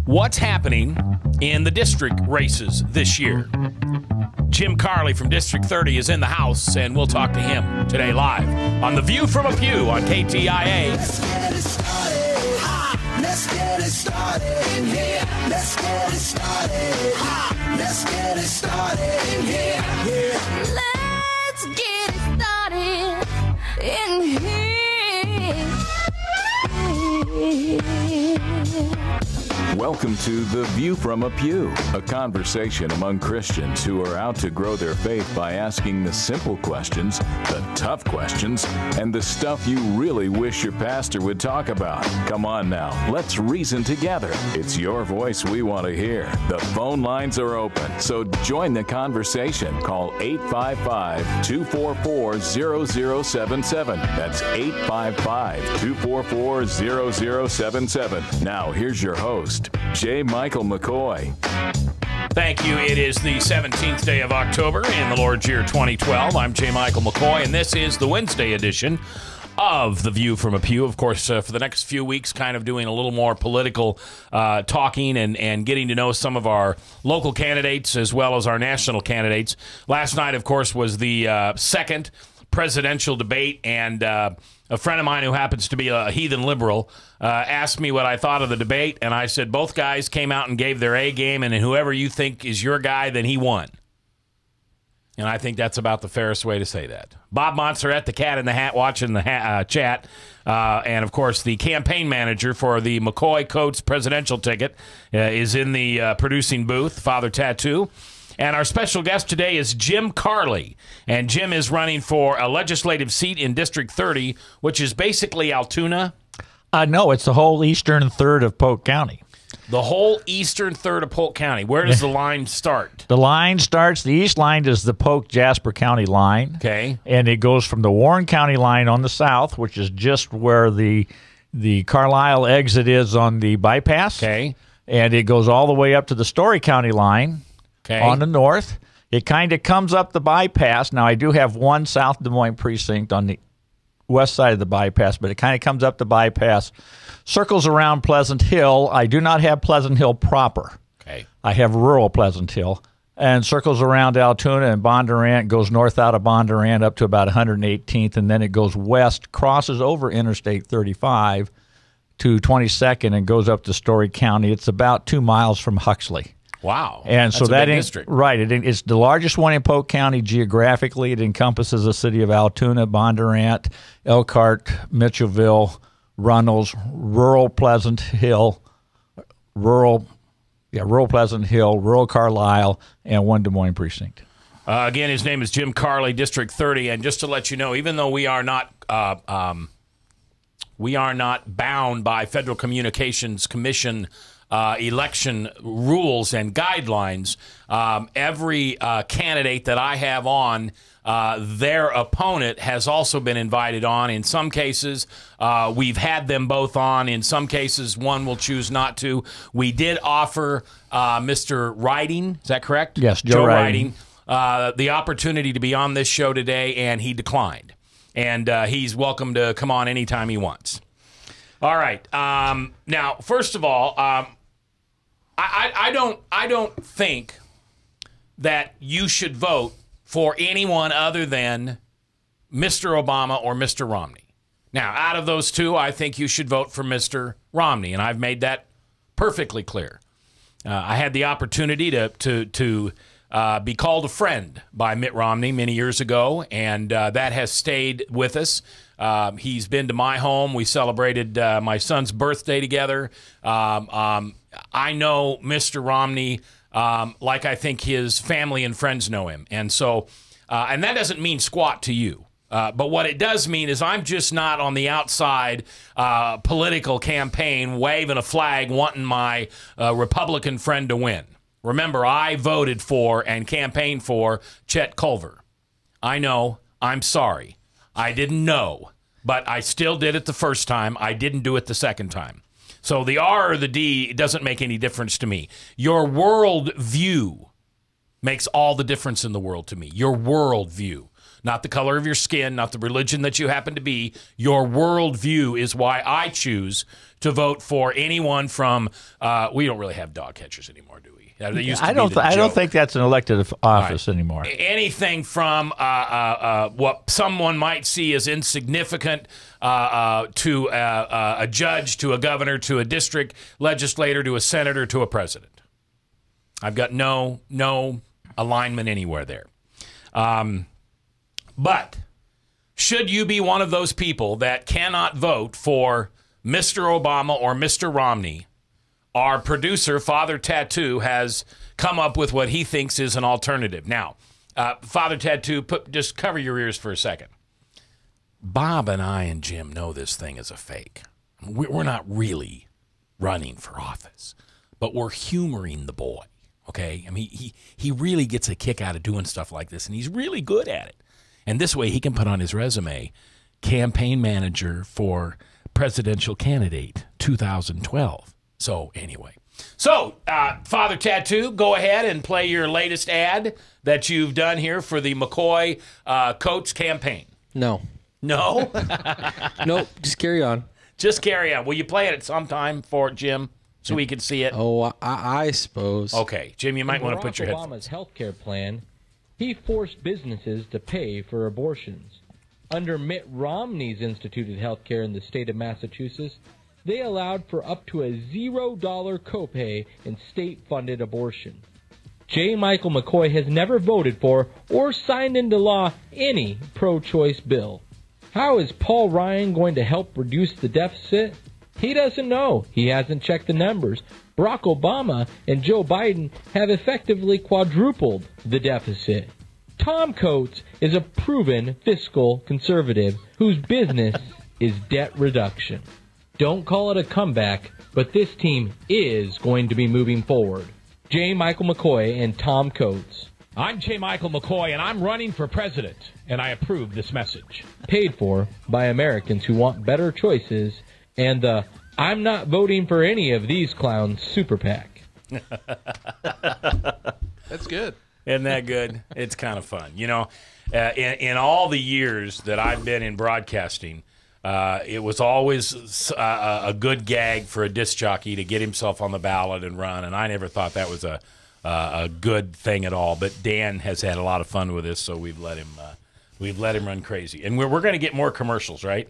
what's happening in the district races this year. Jim Carley from District 30 is in the house, and we'll talk to him today live on The View from a Pew on KTIA. Let's get it started. Ha! Let's get it started in here. Let's get it started. Ha! Let's get it started in here. Yeah. Let's get it started in here. Welcome to The View from a Pew, a conversation among Christians who are out to grow their faith by asking the simple questions, the tough questions, and the stuff you really wish your pastor would talk about. Come on now, let's reason together. It's your voice we want to hear. The phone lines are open, so join the conversation. Call 855-244-0077. That's 855-244-0077. Now, here's your host, J. Michael McCoy. Thank you. It is the 17th day of October in the Lord's year 2012. I'm J. Michael McCoy, and this is the Wednesday edition of The View from a Pew. Of course, for the next few weeks, kind of doing a little more political talking and getting to know some of our local candidates as well as our national candidates. Last night, of course, was the second presidential debate, and a friend of mine who happens to be a heathen liberal asked me what I thought of the debate, and I said both guys came out and gave their A game, and whoever you think is your guy, then he won. And I think that's about the fairest way to say that. Bob Montserrat, the cat in the hat, watching the chat, and of course the campaign manager for the McCoy Coates presidential ticket is in the producing booth, Father Tattoo. And our special guest today is Jim Carley. And Jim is running for a legislative seat in District 30, which is basically Altoona. No, it's the whole eastern third of Polk County. The whole eastern third of Polk County. Where does the line start? The line starts, the east line is the Polk-Jasper County line. Okay. And it goes from the Warren County line on the south, which is just where the Carlisle exit is on the bypass. Okay. And it goes all the way up to the Story County line. Okay. On the north. It kind of comes up the bypass. Now, I do have one South Des Moines precinct on the west side of the bypass, but it kind of comes up the bypass, circles around Pleasant Hill. I do not have Pleasant Hill proper. Okay. I have rural Pleasant Hill, and circles around Altoona and Bondurant, goes north out of Bondurant up to about 118th, and then it goes west, crosses over Interstate 35 to 22nd, and goes up to Story County. It's about 2 miles from Huxley. Wow. And so that's that a big district. Right. It's the largest one in Polk County geographically. It encompasses the city of Altoona, Bondurant, Elkhart, Mitchellville, Runnels, rural Pleasant Hill, rural Pleasant Hill, rural Carlisle, and one Des Moines precinct. Again, his name is Jim Carley, District 30. And just to let you know, even though we are not bound by Federal Communications Commission election rules and guidelines, every candidate that I have on, their opponent has also been invited on. In some cases, we've had them both on. In some cases, one will choose not to. We did offer Mr. Riding, is that correct? Yes, Joe Riding. The opportunity to be on this show today, and he declined. And he's welcome to come on anytime he wants. All right. Now, first of all, I don't think that you should vote for anyone other than Mr. Obama or Mr. Romney. Now, out of those two, I think you should vote for Mr. Romney, and I've made that perfectly clear. I had the opportunity to be called a friend by Mitt Romney many years ago, and that has stayed with us. He's been to my home. We celebrated my son's birthday together. I know Mr. Romney like I think his family and friends know him. And so, and that doesn't mean squat to you. But what it does mean is I'm just not on the outside political campaign waving a flag wanting my Republican friend to win. Remember, I voted for and campaigned for Chet Culver. I know. I'm sorry. I didn't know. But I still did it the first time. I didn't do it the second time. So the R or the D doesn't make any difference to me. Your world view makes all the difference in the world to me. Your world view. not the color of your skin, not the religion that you happen to be. Your worldview is why I choose to vote for anyone from. We don't really have dog catchers anymore, do we? They used to I be don't. the I don't joke. think that's an elected office anymore. Anything from what someone might see as insignificant to a judge, to a governor, to a district legislator, to a senator, to a president. I've got no alignment anywhere there. But should you be one of those people that cannot vote for Mr. Obama or Mr. Romney, our producer, Father Tattoo, has come up with what he thinks is an alternative. Now, Father Tattoo, just cover your ears for a second. Bob and I and Jim know this thing is a fake. We're not really running for office, but we're humoring the boy, okay? I mean, he really gets a kick out of doing stuff like this, and he's really good at it. And this way he can put on his resume, campaign manager for presidential candidate 2012. So anyway, Father Tattoo, go ahead and play your latest ad that you've done here for the McCoy Coates campaign. No. No? Nope. Just carry on. Just carry on. Will you play it at some time for Jim so we can see it? Oh, I suppose. Okay. Jim, you might want to put your headphones. Obama's health care plan, he forced businesses to pay for abortions. Under Mitt Romney's instituted health care in the state of Massachusetts, they allowed for up to a $0 copay in state-funded abortion. J. Michael McCoy has never voted for or signed into law any pro-choice bill. How is Paul Ryan going to help reduce the deficit? He doesn't know. He hasn't checked the numbers. Barack Obama and Joe Biden have effectively quadrupled the deficit. Tom Coates is a proven fiscal conservative whose business is debt reduction. Don't call it a comeback, but this team is going to be moving forward. J. Michael McCoy and Tom Coates. I'm J. Michael McCoy, and I'm running for president, and I approve this message. Paid for by Americans who want better choices and the I'm not voting for any of these clowns super PAC. That's good. Isn't that good? It's kind of fun. You know, in all the years that I've been in broadcasting, it was always a good gag for a disc jockey to get himself on the ballot and run, and I never thought that was a good thing at all. But Dan has had a lot of fun with this, so we've let him run crazy. And we're going to get more commercials, right?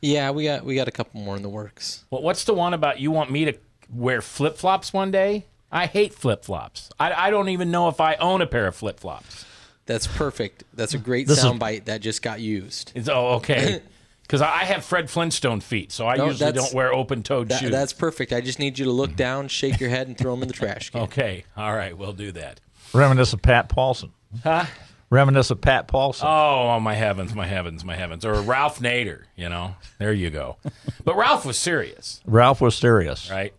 Yeah, we got a couple more in the works. Well, what's the one about you want me to wear flip-flops one day? I hate flip-flops. I don't even know if I own a pair of flip-flops. That's perfect. That's a great soundbite that just got used. Okay. Because I have Fred Flintstone feet, so I usually don't wear open-toed shoes. That's perfect. I just need you to look down, shake your head, and throw them in the trash can. Okay. All right. We'll do that. Reminisce of Pat Paulson. Huh? Reminisce of Pat Paulson. Oh, my heavens, my heavens, my heavens. Or Ralph Nader, you know. There you go. But Ralph was serious. Ralph was serious. Right?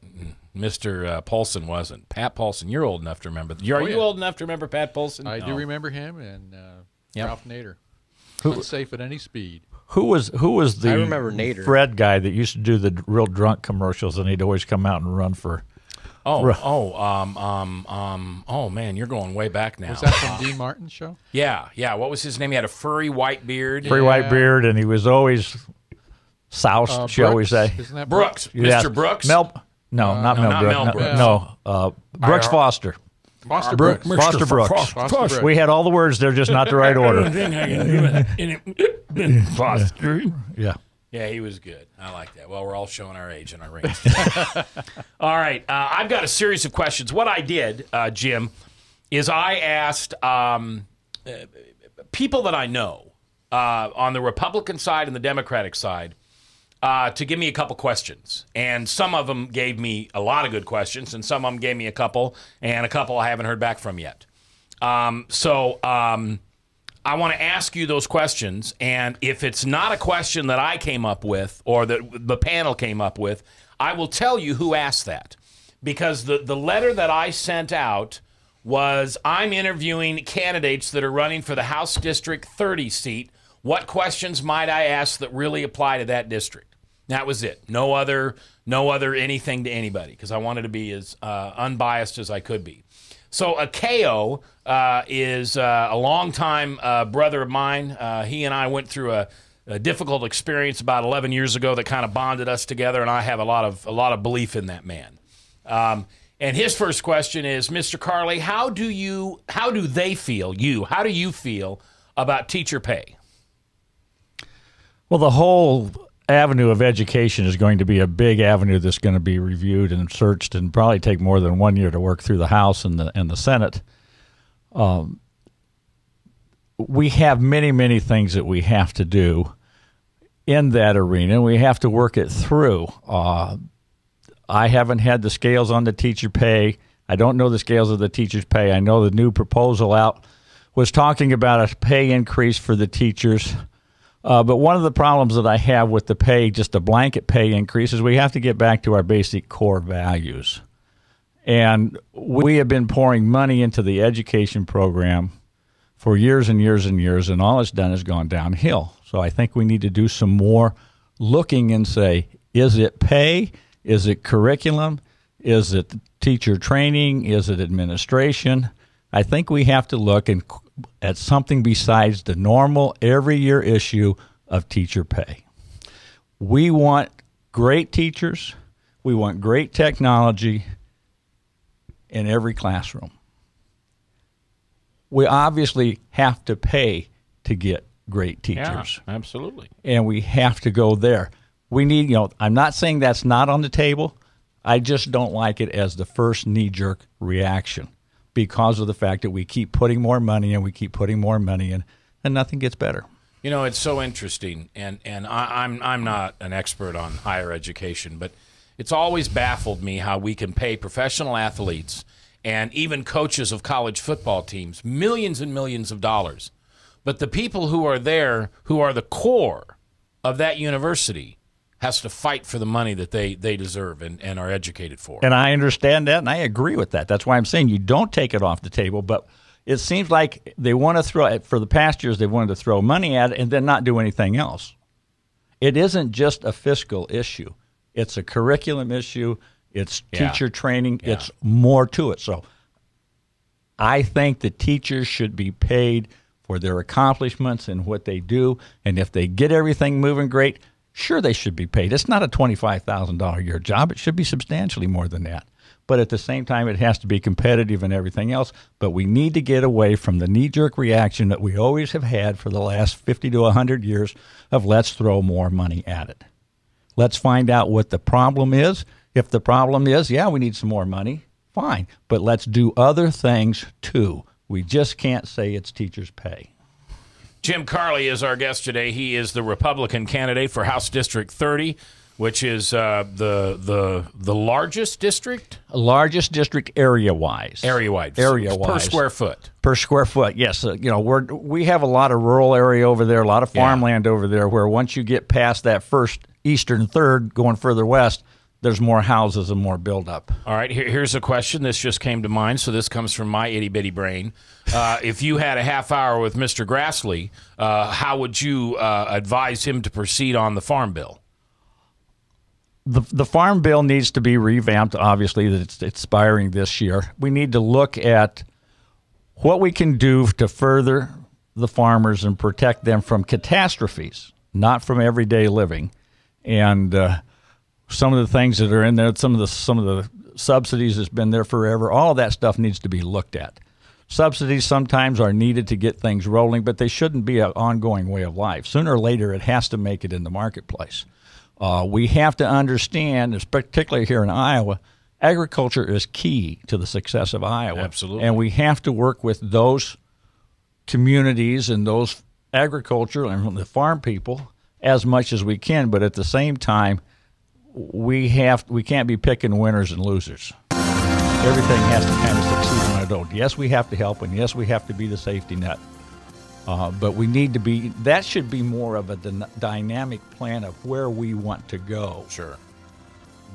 Mr. Paulson wasn't. Pat Paulson, you're old enough to remember. Are you old enough to remember Pat Paulson? I do remember him and Ralph Nader. Unsafe at any speed. Who was the I remember Nader. Fred guy that used to do the real drunk commercials, and he'd always come out and run for... Oh man, you're going way back now. Was that from Dean Martin's show? Yeah. What was his name? He had a furry white beard. White beard, and he was always soused, shall we say. Isn't that Brooks. Yes. Mr. Brooks? Not Mel Brooks. No, Brooks Foster. Foster Brooks. Foster Brooks. Foster Brooks. We had all the words, they're just not the right order. Foster. Yeah. Yeah, he was good. I like that. Well, we're all showing our age and our range. All right. I've got a series of questions. What I did, Jim, is I asked people that I know on the Republican side and the Democratic side to give me a couple questions. And some of them gave me a lot of good questions, and some of them gave me a couple, and a couple I haven't heard back from yet. I want to ask you those questions, and if it's not a question that I came up with or that the panel came up with, I will tell you who asked that. Because the letter that I sent out was, I'm interviewing candidates that are running for the House District 30 seat. What questions might I ask that really apply to that district? That was it. No other anything to anybody, because I wanted to be as unbiased as I could be. So Akeo is a longtime brother of mine. He and I went through a difficult experience about 11 years ago that kind of bonded us together, and I have a lot of belief in that man. And his first question is, Mr. Carley, how do you feel about teacher pay? Well, the whole avenue of education is going to be a big avenue that's going to be reviewed and searched, and probably take more than 1 year to work through the House and the Senate. We have many, many things that we have to do in that arena. We have to work it through. I haven't had the scales on the teacher pay. I don't know the scales of the teacher's pay. I know the new proposal out was talking about a pay increase for the teachers. But one of the problems that I have with the pay, just a blanket pay increase, is we have to get back to our basic core values. And we have been pouring money into the education program for years and years and years, and all it's done is gone downhill. So I think we need to do some more looking and say, is it pay? Is it curriculum? Is it teacher training? Is it administration? I think we have to look at something besides the normal every year issue of teacher pay. We want great teachers. We want great technology in every classroom. We obviously have to pay to get great teachers. Yeah, absolutely. And we have to go there. We need, I'm not saying that's not on the table. I just don't like it as the first knee-jerk reaction because of the fact that we keep putting more money in, we keep putting more money in, and nothing gets better. It's so interesting, and I'm not an expert on higher education, but it's always baffled me how we can pay professional athletes and even coaches of college football teams millions and millions of dollars. But the people who are there, who are the core of that university, has to fight for the money that they deserve and are educated for. And I understand that, and I agree with that. That's why I'm saying you don't take it off the table. But it seems like they want to throw it. For the past years, they wanted to throw money at it and then not do anything else. It isn't just a fiscal issue. It's a curriculum issue. It's teacher training. Yeah. It's more to it. So I think the teachers should be paid for their accomplishments and what they do. And if they get everything moving great, sure, they should be paid. It's not a $25,000 a year job. It should be substantially more than that. But at the same time, it has to be competitive and everything else. But we need to get away from the knee-jerk reaction that we always have had for the last 50 to 100 years of let's throw more money at it. Let's find out what the problem is. If the problem is, we need some more money, fine. But let's do other things, too. We just can't say it's teachers' pay. Jim Carley is our guest today. He is the Republican candidate for House District 30, which is the largest district? Largest district area-wise. Area-wise. Per square foot. Per square foot, yes. We have a lot of rural area over there, a lot of farmland over there, where once you get past that first eastern third, going further west, there's more houses and more buildup. All right, here's a question. This just came to mind, so this comes from my itty-bitty brain. If you had a half hour with Mr. Grassley, how would you advise him to proceed on the Farm Bill? The Farm Bill needs to be revamped, obviously, that it's expiring this year. We need to look at what we can do to further the farmers and protect them from catastrophes, not from everyday living. And some of the things that are in there, some of the subsidies that's been there forever, all of that stuff needs to be looked at. Subsidies sometimes are needed to get things rolling, but they shouldn't be an ongoing way of life. Sooner or later, it has to make it in the marketplace. We have to understand, particularly here in Iowa, agriculture is key to the success of Iowa. Absolutely. And we have to work with those communities and those agriculture and the farm people as much as we can, but at the same time, we can't be picking winners and losers. Everything has to kind of succeed on its own. Yes, we have to help, and yes, we have to be the safety net. But we need to be, that should be more of a dynamic plan of where we want to go. Sure.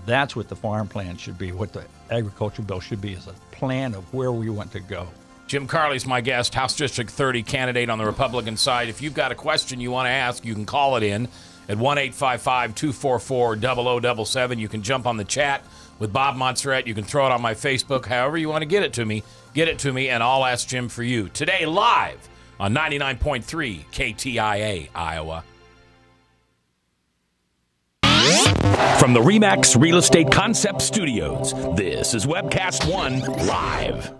That's what the farm plan should be, what the agriculture bill should be, is a plan of where we want to go. Jim Carley's my guest, House District 30 candidate on the Republican side. If you've got a question you want to ask, you can call it in at 1-855-244-0077. You can jump on the chat with Bob Montserrat. You can throw it on my Facebook, however you want to get it to me, and I'll ask Jim for you. Today, live on 99.3 KTIA, Iowa. From the RE/MAX Real Estate Concept Studios, this is Webcast One Live.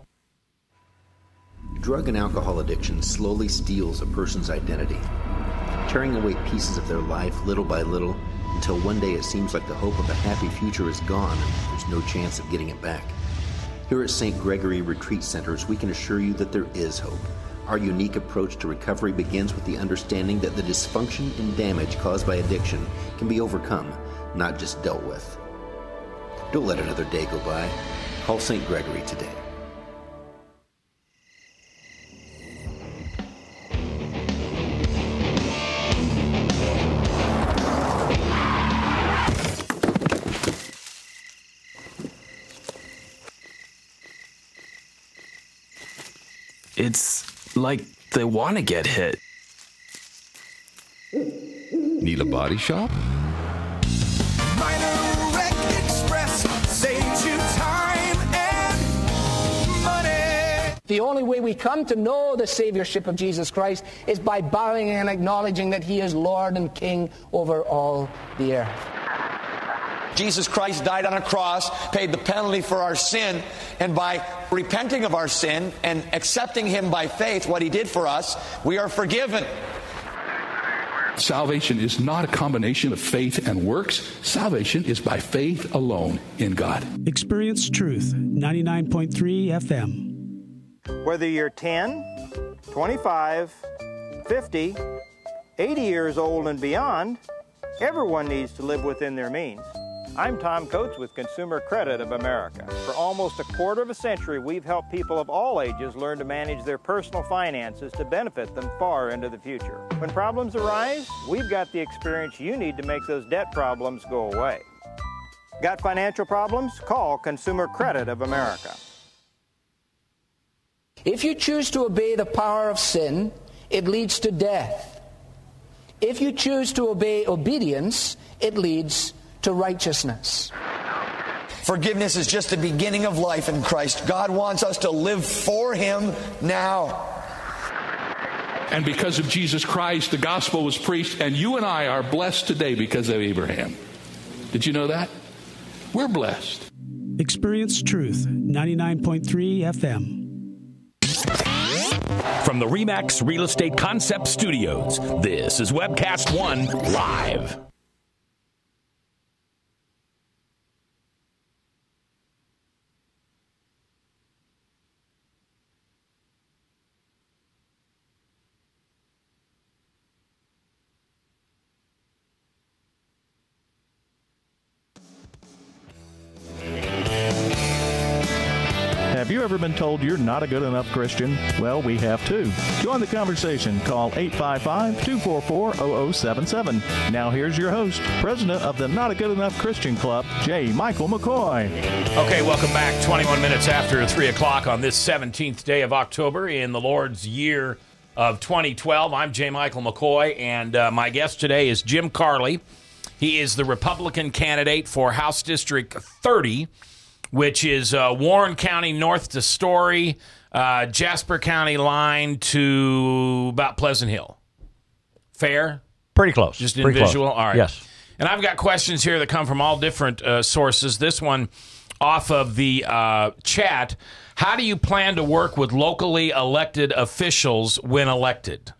Drug and alcohol addiction slowly steals a person's identity, tearing away pieces of their life little by little until one day it seems like the hope of a happy future is gone and there's no chance of getting it back. Here at St. Gregory Retreat Centers, we can assure you that there is hope. Our unique approach to recovery begins with the understanding that the dysfunction and damage caused by addiction can be overcome, not just dealt with. Don't let another day go by. Call St. Gregory today. It's like they want to get hit. Need a body shop? Minor Wreck Express saves you time and money. The only way we come to know the saviorship of Jesus Christ is by bowing and acknowledging that he is Lord and King over all the earth. Jesus Christ died on a cross, paid the penalty for our sin, and by repenting of our sin and accepting him by faith, what he did for us, we are forgiven. Salvation is not a combination of faith and works. Salvation is by faith alone in God. Experience Truth, 99.3 FM. Whether you're 10, 25, 50, 80 years old and beyond, everyone needs to live within their means. I'm Tom Coates with Consumer Credit of America. For almost a quarter of a century, we've helped people of all ages learn to manage their personal finances to benefit them far into the future. When problems arise, we've got the experience you need to make those debt problems go away. Got financial problems? Call Consumer Credit of America. If you choose to obey the power of sin, it leads to death. If you choose to obey obedience, it leads to righteousness. Forgiveness is just the beginning of life in Christ. God wants us to live for him now. And because of Jesus Christ, the gospel was preached, and you and I are blessed today because of Abraham. Did you know that? We're blessed. Experience Truth, 99.3 FM. From the RE/MAX Real Estate Concept Studios, this is Webcast One Live. Have you ever been told you're not a good enough Christian? Well, we have too. Join the conversation. Call 855-244-0077. Now here's your host, president of the Not a Good Enough Christian Club, J. Michael McCoy. Okay, welcome back. 21 minutes after 3 o'clock on this 17th day of October in the Lord's year of 2012. I'm J. Michael McCoy, and my guest today is Jim Carley. He is the Republican candidate for House District 30, which is Warren County north to Story, Jasper County line to about Pleasant Hill. Fair? Pretty close. Just in Pretty visual? Close. All right. Yes. And I've got questions here that come from all different sources. This one off of the chat. How do you plan to work with locally elected officials when elected?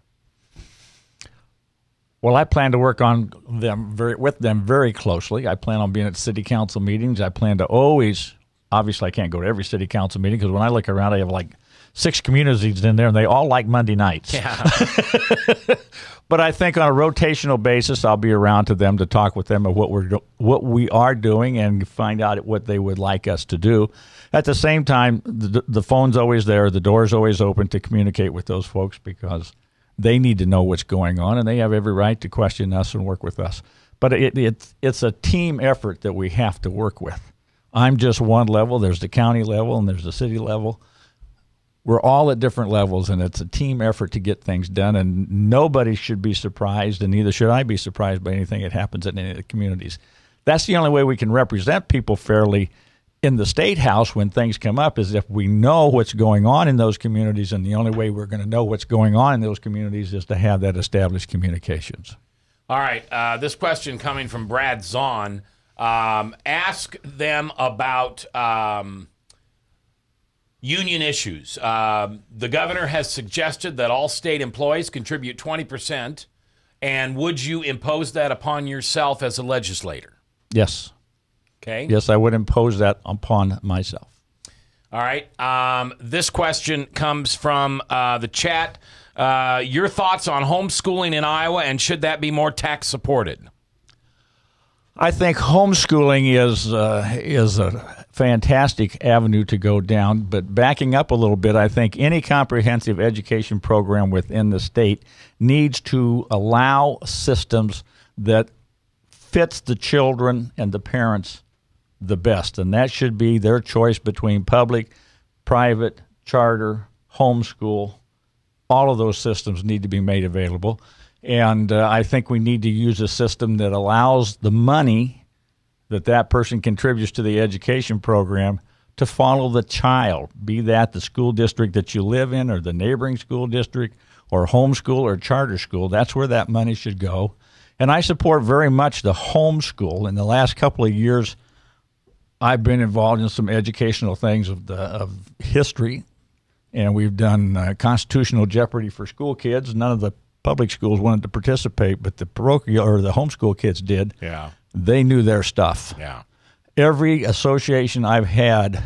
Well, I plan to work on with them very closely. I plan on being at city council meetings. I plan to always, obviously I can't go to every city council meeting because when I look around, I have like 6 communities in there, and they all like Monday nights. Yeah. But I think on a rotational basis, I'll be around to them to talk with them of what we are doing and find out what they would like us to do. At the same time, the phone's always there. The door's always open to communicate with those folks because they need to know what's going on, and they have every right to question us and work with us. But it's a team effort that we have to work with. I'm just one level. There's the county level, and there's the city level. We're all at different levels, and it's a team effort to get things done, and nobody should be surprised, and neither should I be surprised by anything that happens in any of the communities. That's the only way we can represent people fairly in the State House when things come up is if we know what's going on in those communities, and the only way we're going to know what's going on in those communities is to have that established communications. All right. This question coming from Brad Zahn. Ask them about union issues. The governor has suggested that all state employees contribute 20%, and would you impose that upon yourself as a legislator? Yes. Okay. Yes, I would impose that upon myself. All right. This question comes from the chat. Your thoughts on homeschooling in Iowa, and should that be more tax supported? I think homeschooling is a fantastic avenue to go down, but backing up a little bit, I think any comprehensive education program within the state needs to allow systems that fits the children and the parents the best, and that should be their choice between public, private, charter, homeschool. All of those systems need to be made available. And I think we need to use a system that allows the money that person contributes to the education program to follow the child, be that the school district that you live in or the neighboring school district or homeschool or charter school. That's where that money should go. And I support very much the homeschool. In the last couple of years, I've been involved in some educational things of history, and we've done constitutional jeopardy for school kids. None of the public schools wanted to participate, but the parochial or the homeschool kids did. Yeah. They knew their stuff. Yeah. Every association I've had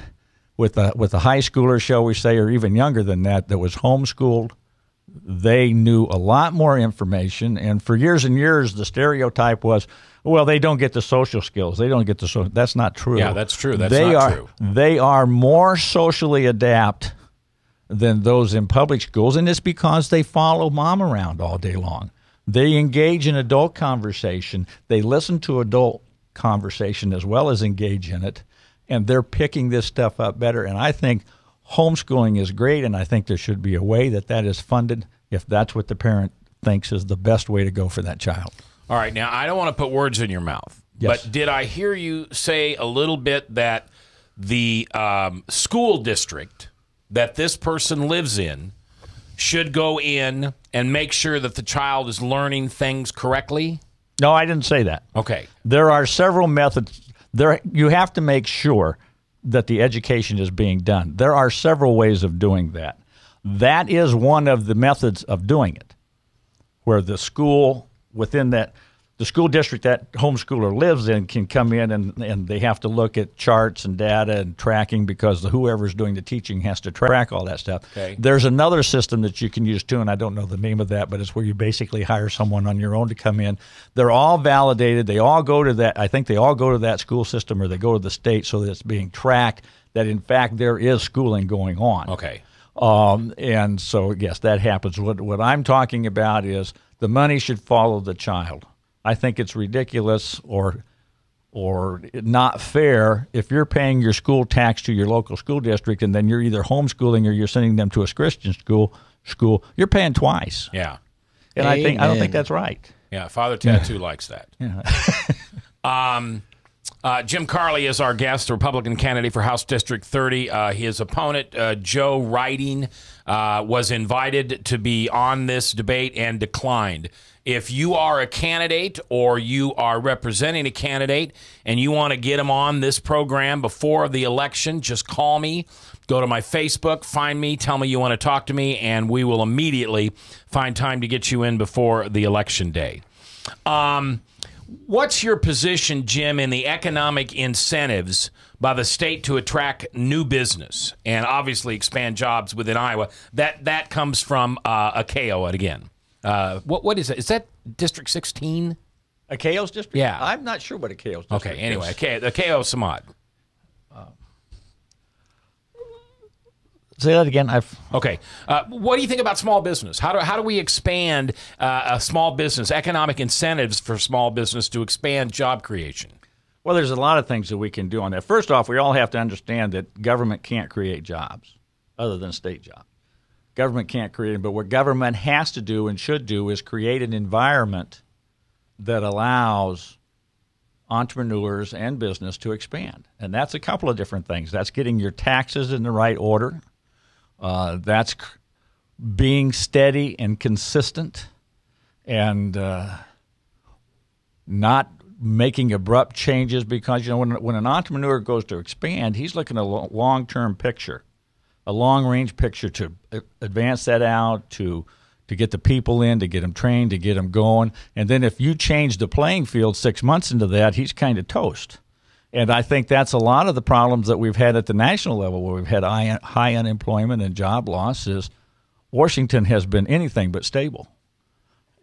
with a high schooler, shall we say, or even younger than that was homeschooled, they knew a lot more information. And for years and years, the stereotype was, well, they don't get the social skills. They don't get the social. That's not true. Yeah, that's true. That's not true. They are more socially adept than those in public schools, and it's because they follow mom around all day long. They engage in adult conversation. They listen to adult conversation as well as engage in it, and they're picking this stuff up better. And I think homeschooling is great, and I think there should be a way that is funded if that's what the parent thinks is the best way to go for that child. All right. Now, I don't want to put words in your mouth, Yes. but did I hear you say a little bit that the school district that this person lives in should go in and make sure that the child is learning things correctly? No, I didn't say that. Okay. There are several methods. You have to make sure that the education is being done. There are several ways of doing that. That is one of the methods of doing it, where the school within the school district that homeschooler lives in can come in and they have to look at charts and data and tracking because whoever's doing the teaching has to track all that stuff. Okay. There's another system that you can use too, and I don't know the name of that, but it's where you basically hire someone on your own to come in. They're all validated. They all go to that. I think they all go to that school system or they go to the state so that it's being tracked that, in fact, there is schooling going on. Okay. And so, yes, that happens. What I'm talking about is the money should follow the child. I think it's ridiculous or not fair if you're paying your school tax to your local school district and then you're either homeschooling or you're sending them to a Christian school. You're paying twice. Yeah. And I don't think that's right. Yeah, Father Tattoo likes that. Yeah. Jim Carley is our guest, Republican candidate for House District 30. His opponent, Joe Riding, was invited to be on this debate and declined. If you are a candidate or you are representing a candidate and you want to get him on this program before the election, just call me. Go to my Facebook, find me, tell me you want to talk to me, and we will immediately find time to get you in before the election day. What's your position, Jim, in the economic incentives by the state to attract new business and obviously expand jobs within Iowa? That comes from ACAO again. What is that? Is that District 16? ACAO's district? Yeah. I'm not sure what ACAO's district Okay, anyway, is. ACAO Samad. Say that again. Okay. What do you think about small business? How do we expand a small business, economic incentives for small business to expand job creation? Well, there's a lot of things that we can do on that. First off, we all have to understand that government can't create jobs other than state jobs. Government can't create them, but what government has to do and should do is create an environment that allows entrepreneurs and business to expand. And that's a couple of different things. That's getting your taxes in the right order. That's being steady and consistent, and not making abrupt changes, because when an entrepreneur goes to expand, he's looking at a long-term picture, a long-range picture to advance that out, to get the people in, to get them trained, to get them going. And then if you change the playing field 6 months into that, he's kind of toast. And I think that's a lot of the problems that we've had at the national level, where we've had high unemployment and job loss, is Washington has been anything but stable.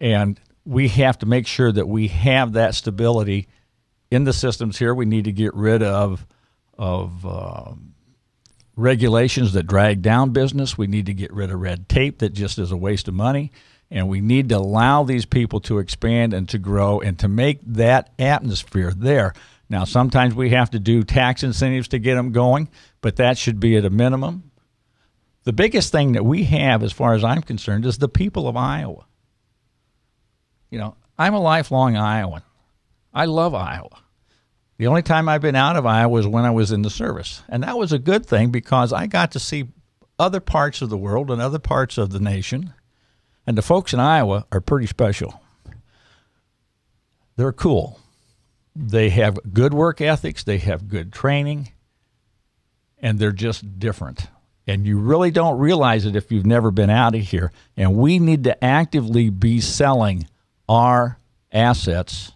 And we have to make sure that we have that stability in the systems here. We need to get rid of regulations that drag down business. We need to get rid of red tape that just is a waste of money. And we need to allow these people to expand and to grow and to make that atmosphere there. Now, sometimes we have to do tax incentives to get them going, but that should be at a minimum. The biggest thing that we have, as far as I'm concerned, is the people of Iowa. I'm a lifelong Iowan. I love Iowa. The only time I've been out of Iowa was when I was in the service. And that was a good thing, because I got to see other parts of the world and other parts of the nation. And the folks in Iowa are pretty special. They're cool. They have good work ethics. They have good training. And they're just different. And you really don't realize it if you've never been out of here. And we need to actively be selling our assets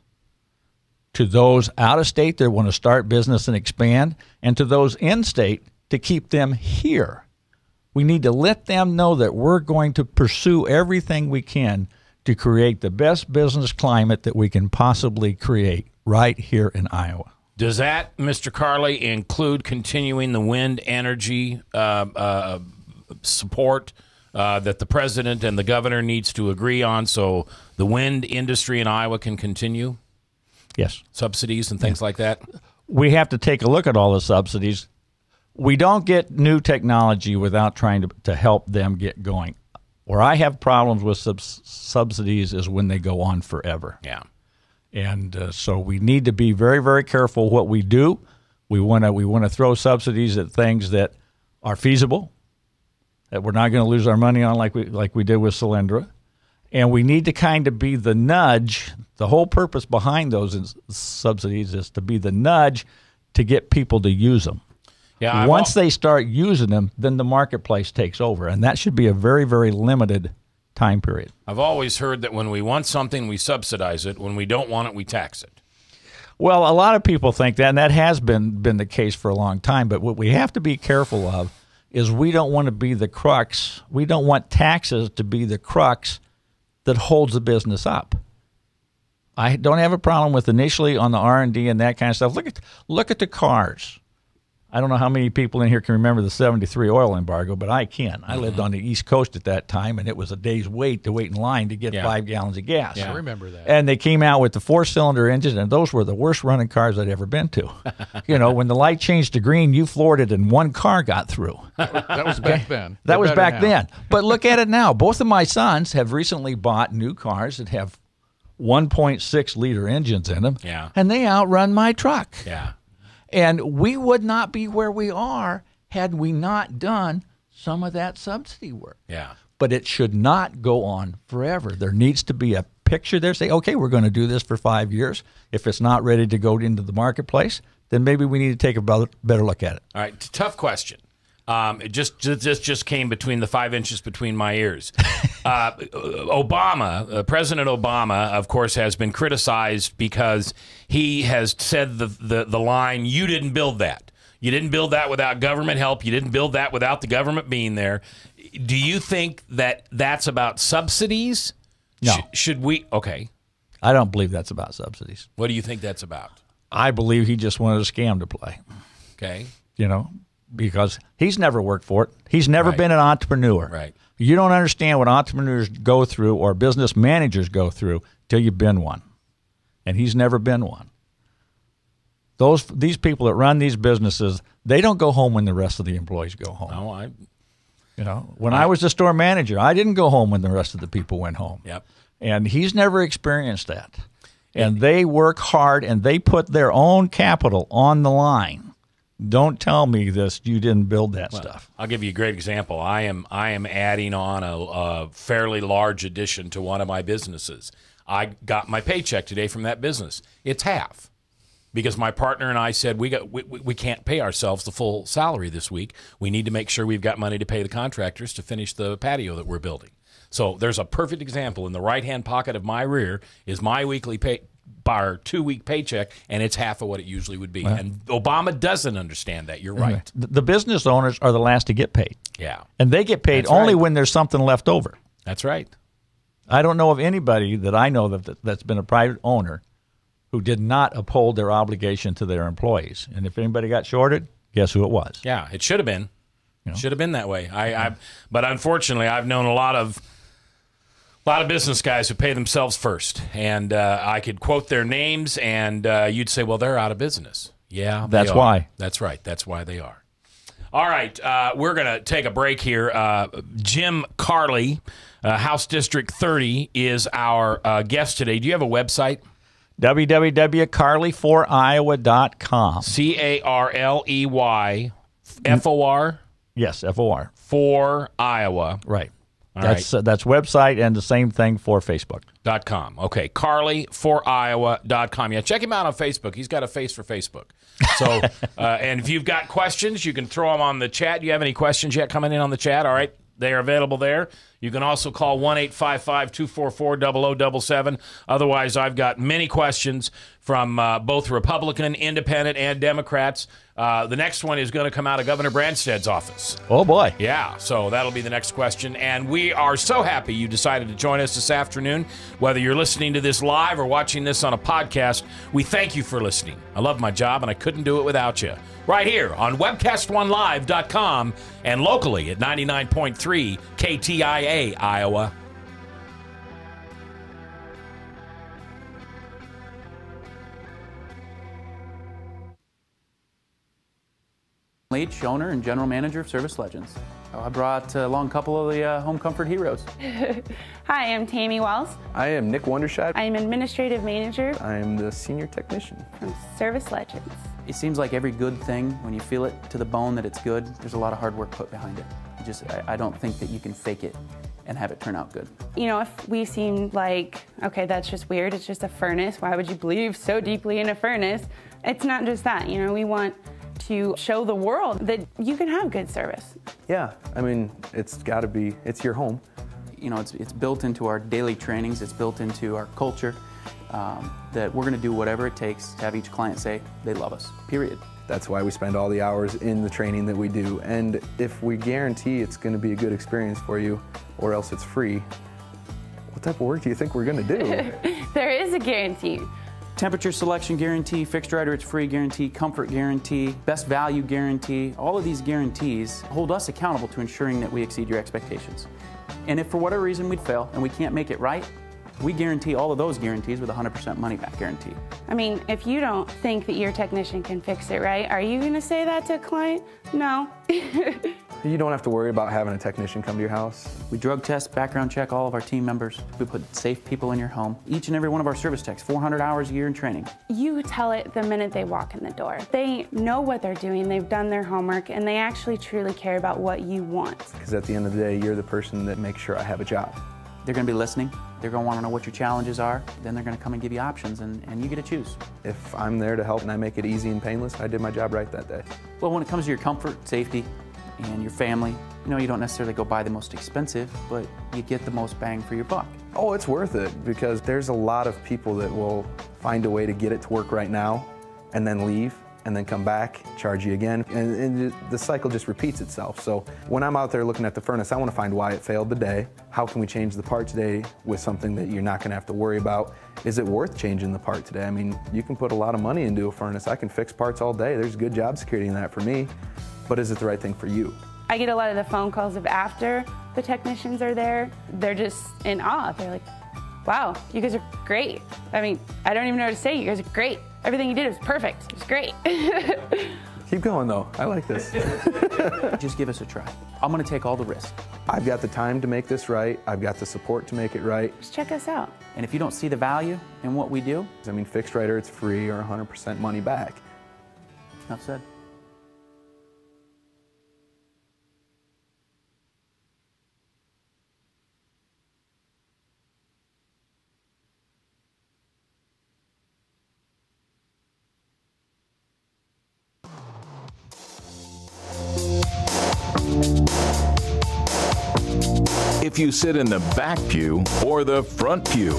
to those out of state that want to start business and expand, and to those in state to keep them here. We need to let them know that we're going to pursue everything we can to create the best business climate that we can possibly create right here in Iowa. Does that, Mr. Carley, include continuing the wind energy support that the president and the governor needs to agree on, so the wind industry in Iowa can continue? Yes. Subsidies and things like that? We have to take a look at all the subsidies. We don't get new technology without trying to help them get going. Where I have problems with subsidies is when they go on forever. Yeah. And so we need to be very, very careful what we do. We want to throw subsidies at things that are feasible, that we're not going to lose our money on, like we did with Solyndra. And we need to kind of be the nudge. The whole purpose behind those subsidies is to be the nudge to get people to use them. Yeah. Once they start using them, then the marketplace takes over. And that should be a very, very limited time period. I've always heard that when we want something, we subsidize it. When we don't want it, we tax it. Well, a lot of people think that, and that has been the case for a long time. But what we have to be careful of is we don't want to be the crux. We don't want taxes to be the crux that holds the business up. I don't have a problem with initially on the R&D and that kind of stuff. Look at the cars. I don't know how many people in here can remember the 73 oil embargo, but I can. I lived on the East Coast at that time, and it was a day's wait to wait in line to get 5 gallons of gas. Yeah, I remember that. And they came out with the 4-cylinder engines, and those were the worst running cars I'd ever been to. When the light changed to green, you floored it, and one car got through. That was back then. That was back then. But look at it now. Both of my sons have recently bought new cars that have 1.6-liter engines in them, and they outrun my truck. Yeah. And we would not be where we are had we not done some of that subsidy work. Yeah. But it should not go on forever. There needs to be a picture there. Say, okay, we're going to do this for 5 years. If it's not ready to go into the marketplace, then maybe we need to take a better look at it. All right, tough question. It just came between the 5 inches between my ears. President Obama, of course, has been criticized because he has said the line, "You didn't build that. You didn't build that without government help. You didn't build that without the government being there." Do you think that that's about subsidies? No. Should we? Okay. I don't believe that's about subsidies. What do you think that's about? I believe he just wanted a scam to play. Okay. Because he's never worked for it. He's never been an entrepreneur. Right. You don't understand what entrepreneurs go through or business managers go through till you've been one. And he's never been one. These people that run these businesses, they don't go home when the rest of the employees go home. No, when I was the store manager, I didn't go home when the rest of the people went home. Yep. And he's never experienced that. and they work hard, and they put their own capital on the line. Don't tell me this. You didn't build that stuff. I'll give you a great example. I am adding on a fairly large addition to one of my businesses. I got my paycheck today from that business. It's half because my partner and I said we can't pay ourselves the full salary this week. We need to make sure we've got money to pay the contractors to finish the patio that we're building. So there's a perfect example. In the right-hand pocket of my rear is my weekly pay. Our 2-week paycheck, and it's half of what it usually would be. Right. And Obama doesn't understand that. You're right. The business owners are the last to get paid. Yeah. And they get paid only when there's something left over. That's right. I don't know of anybody that I know that's been a private owner who did not uphold their obligation to their employees. And if anybody got shorted, guess who it was? Yeah, it should have been. It should have been that way. But unfortunately, I've known a lot of business guys who pay themselves first, and I could quote their names, and you'd say, well, they're out of business. Yeah, that's why. That's right. That's why they are. All right, we're going to take a break here. Jim Carley, House District 30, is our guest today. Do you have a website? www.carley4iowa.com. Carley, FOR? Yes, FOR. For Iowa. Right. That's website, and the same thing for Facebook.com. Okay, CarleyForIowa.com. Yeah, check him out on Facebook. He's got a face for Facebook. So, and if you've got questions, you can throw them on the chat. Do you have any questions yet coming in on the chat? All right, they are available there. You can also call 1-855-244-0077. Otherwise, I've got many questions from both Republican, Independent, and Democrats. The next one is going to come out of Governor Branstad's office. Oh, boy. Yeah, so that'll be the next question. And we are so happy you decided to join us this afternoon. Whether you're listening to this live or watching this on a podcast, we thank you for listening. I love my job, and I couldn't do it without you. Right here on WebcastOneLive.com and locally at 99.3 KTIA, Iowa. Leach, owner and general manager of Service Legends. I brought along a couple of the home comfort heroes. Hi, I'm Tammy Wells. I am Nick Wondershad. I am administrative manager. I am the senior technician from Service Legends. It seems like every good thing, when you feel it to the bone that it's good, there's a lot of hard work put behind it. I don't think that you can fake it and have it turn out good. You know, if we seem like, okay, that's just weird, it's just a furnace, why would you believe so deeply in a furnace? It's not just that, you know, we want to show the world that you can have good service. Yeah, I mean, it's got to be, it's your home. You know, it's built into our daily trainings, it's built into our culture, that we're going to do whatever it takes to have each client say they love us, period. That's why we spend all the hours in the training that we do. And if we guarantee it's going to be a good experience for you, or else it's free, what type of work do you think we're going to do? There is a guarantee. Temperature selection guarantee, fixed right or it's free guarantee, comfort guarantee, best value guarantee. All of these guarantees hold us accountable to ensuring that we exceed your expectations. And if for whatever reason we'd fail and we can't make it right, we guarantee all of those guarantees with a 100% money back guarantee. I mean, if you don't think that your technician can fix it right, are you going to say that to a client? No. You don't have to worry about having a technician come to your house. We drug test, background check all of our team members. We put safe people in your home. Each and every one of our service techs, 400 hours a year in training. You tell it the minute they walk in the door. They know what they're doing, they've done their homework, and they actually truly care about what you want. Because at the end of the day, you're the person that makes sure I have a job. They're going to be listening. They're going to want to know what your challenges are. Then they're going to come and give you options, and you get to choose. If I'm there to help and I make it easy and painless, I did my job right that day. Well, when it comes to your comfort, safety, and your family, you know, you don't necessarily go buy the most expensive, but you get the most bang for your buck. Oh, it's worth it, because there's a lot of people that will find a way to get it to work right now and then leave and then come back, charge you again, and the cycle just repeats itself. So when I'm out there looking at the furnace, I want to find why it failed today. How can we change the part today with something that you're not going to have to worry about? Is it worth changing the part today? I mean, you can put a lot of money into a furnace. I can fix parts all day. There's good job security in that for me. But is it the right thing for you? I get a lot of the phone calls of after the technicians are there. They're just in awe. They're like, wow, you guys are great. I mean, I don't even know what to say. You guys are great. Everything you did was perfect. It was great. Keep going, though. I like this. Just give us a try. I'm going to take all the risk. I've got the time to make this right. I've got the support to make it right. Just check us out. And if you don't see the value in what we do, I mean, fixed right or it's free or 100% money back. enough said. If you sit in the back pew or the front pew,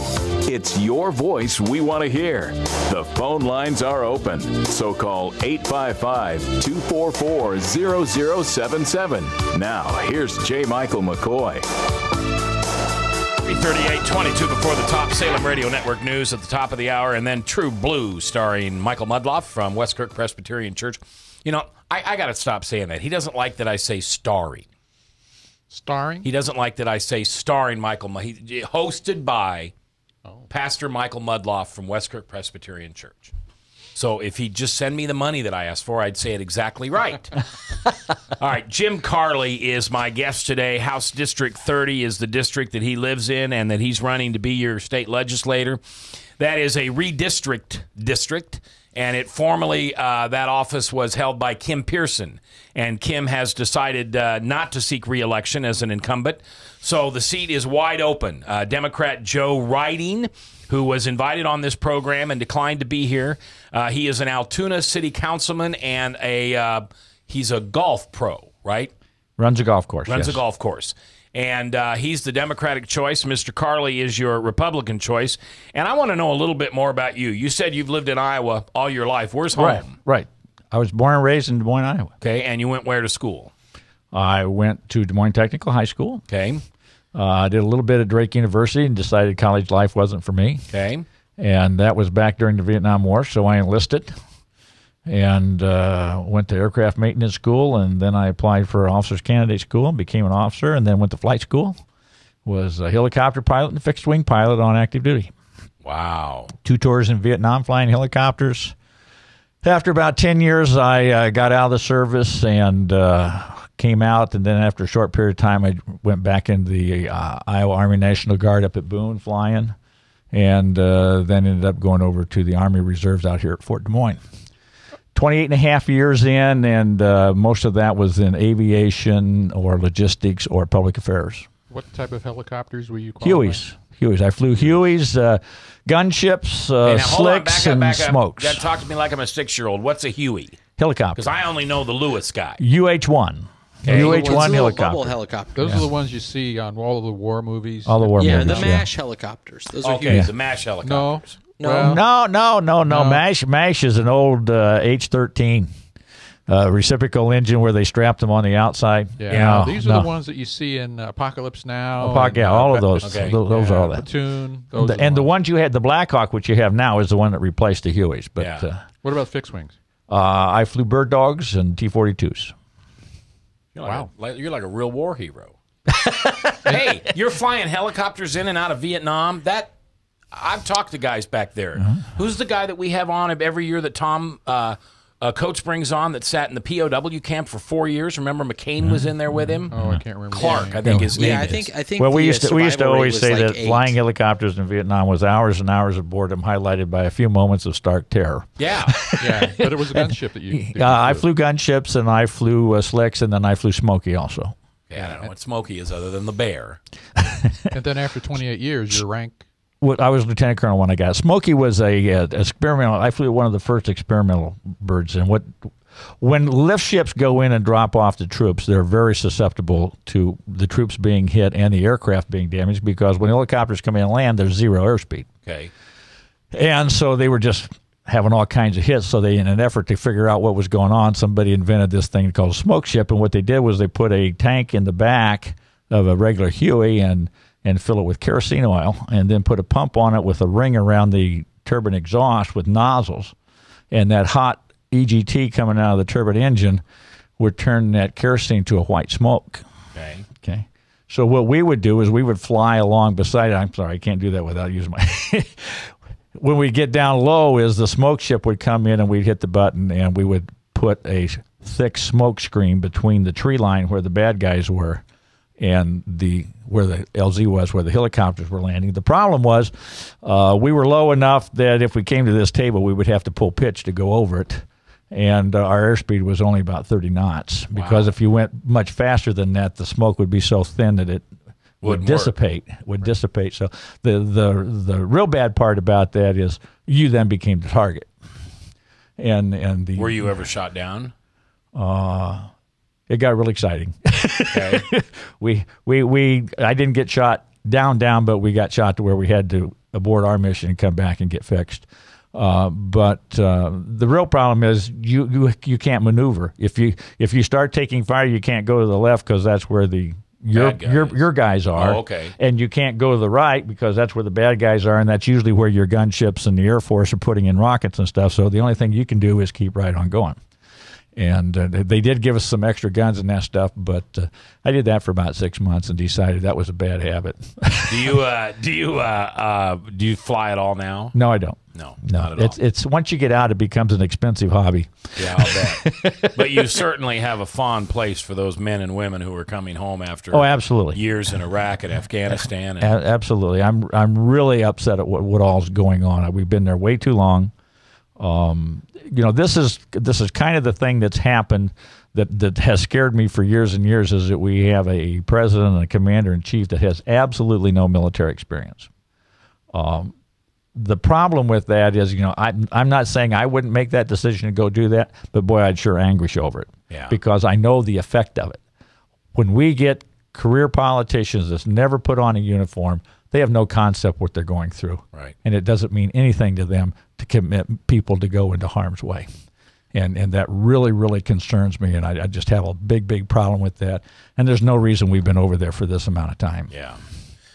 it's your voice we want to hear. The phone lines are open, so call 855-244-0077. Now, here's J. Michael McCoy. 3:38, 22 before the top. Salem Radio Network news at the top of the hour, and then True Blue starring Michael Mudloff from Westkirk Presbyterian Church. You know, I got to stop saying that. He doesn't like that I say starring. Starring? He doesn't like that I say starring Michael. Hosted by Pastor Michael Mudloff from Westkirk Presbyterian Church. So if he'd just send me the money that I asked for, I'd say it exactly right. All right, Jim Carley is my guest today. House District 30 is the district that he lives in and that he's running to be your state legislator. That is a redistrict district. And it formerly, that office was held by Kim Pearson. And Kim has decided not to seek re-election as an incumbent. So the seat is wide open. Democrat Joe Riding, who was invited on this program and declined to be here. He is an Altoona city councilman and he's a golf pro, right? Runs a golf course, Runs yes. a golf course. And he's the Democratic choice. Mr. Carley is your Republican choice. And I want to know a little bit more about you. You said you've lived in Iowa all your life. Where's home? Right. I was born and raised in Des Moines, Iowa. Okay, and you went where to school? I went to Des Moines Technical High School. Okay. I did a little bit at Drake University and decided college life wasn't for me. Okay. And that was back during the Vietnam War, so I enlisted and went to aircraft maintenance school, and then I applied for officer's candidate school and became an officer, and then went to flight school. Was a helicopter pilot and fixed wing pilot on active duty. Wow. 2 tours in Vietnam flying helicopters. After about 10 years, I got out of the service and came out, and then after a short period of time, I went back into the Iowa Army National Guard up at Boone flying, and then ended up going over to the Army Reserves out here at Fort Des Moines. 28 and a half years in, and most of that was in aviation or logistics or public affairs. What type of helicopters were you qualified? Hueys. I flew Hueys, gunships, slicks, and smokes. You got to talk to me like I'm a 6-year-old. What's a Huey? Helicopter. Because I only know the Lewis guy. UH-1. Okay. UH-1 helicopter. helicopter. Those are the ones you see on all of the war movies. All the war movies. Yeah, the MASH helicopters. Those are Okay, huge. the MASH helicopters. No. MASH is an old H-13 reciprocal engine where they strapped them on the outside. Yeah, these are the ones that you see in Apocalypse Now. All of those. Okay. Those are all that. Platoon. The ones you had, the Blackhawk, which you have now, is the one that replaced the Hueys. But what about fixed wings? I flew Bird Dogs and T-42s. You're like a real war hero. Hey, you're flying helicopters in and out of Vietnam. I've talked to guys back there. Who's the guy that we have on every year that Tom Coates brings on that sat in the POW camp for 4 years? Remember McCain was in there with him? Oh, I can't remember. Clark, I think his name is. I think. Well, we used to always say that 8. flying helicopters in Vietnam was hours and hours of boredom, highlighted by a few moments of stark terror. Yeah, but it was a gunship that you. I flew gunships, and I flew slicks, and then I flew Smokey also. Yeah, I don't know what Smokey is other than the bear. And then after 28 years, your rank. I was lieutenant colonel when I got. Smokey was a experimental. I flew one of the first experimental birds, and when lift ships go in and drop off the troops, they're very susceptible to the troops being hit and the aircraft being damaged, because when helicopters come in and land, there's zero airspeed. Okay. And so they were just having all kinds of hits. So they, in an effort to figure out what was going on, somebody invented this thing called a smoke ship. And what they did was they put a tank in the back of a regular Huey and fill it with kerosene oil, and then put a pump on it with a ring around the turbine exhaust with nozzles. And that hot EGT coming out of the turbine engine would turn that kerosene to a white smoke. Okay. So what we would do is we would fly along beside it. I'm sorry, I can't do that without using my... When we get down low is the smoke ship would come in, and we'd hit the button, and we would put a thick smoke screen between the tree line where the bad guys were and where the LZ was, where the helicopters were landing. The problem was we were low enough that if we came to this table, we would have to pull pitch to go over it. And our airspeed was only about 30 knots because if you went much faster than that, the smoke would be so thin that it would dissipate. So the real bad part about that is you then became the target. And were you ever shot down? It got really exciting. Okay. I didn't get shot down, but we got shot to where we had to abort our mission and come back and get fixed. But the real problem is you can't maneuver. If you start taking fire, you can't go to the left because that's where your guys are. Oh, okay. And you can't go to the right because that's where the bad guys are, and that's usually where your gunships and the Air Force are putting in rockets and stuff. So the only thing you can do is keep right on going. And they did give us some extra guns and that stuff, but I did that for about 6 months and decided that was a bad habit. Do you fly at all now? No, I don't. No, not at all. It's once you get out, it becomes an expensive hobby. Yeah, I'll bet. But you certainly have a fond place for those men and women who are coming home after absolutely years in Iraq and Afghanistan. Absolutely. I'm really upset at what all's going on. We've been there way too long. This is kind of the thing that's happened that has scared me for years and years, is that we have a president and a commander-in-chief that has absolutely no military experience. The problem with that is, I'm not saying I wouldn't make that decision to go do that, but boy, I'd sure anguish over it. Yeah. Because I know the effect of it. When we get career politicians that's never put on a uniform, they have no concept what they're going through. Right. And it doesn't mean anything to them to commit people to go into harm's way. And that really, really concerns me, and I just have a big, big problem with that. And there's no reason we've been over there for this amount of time. Yeah.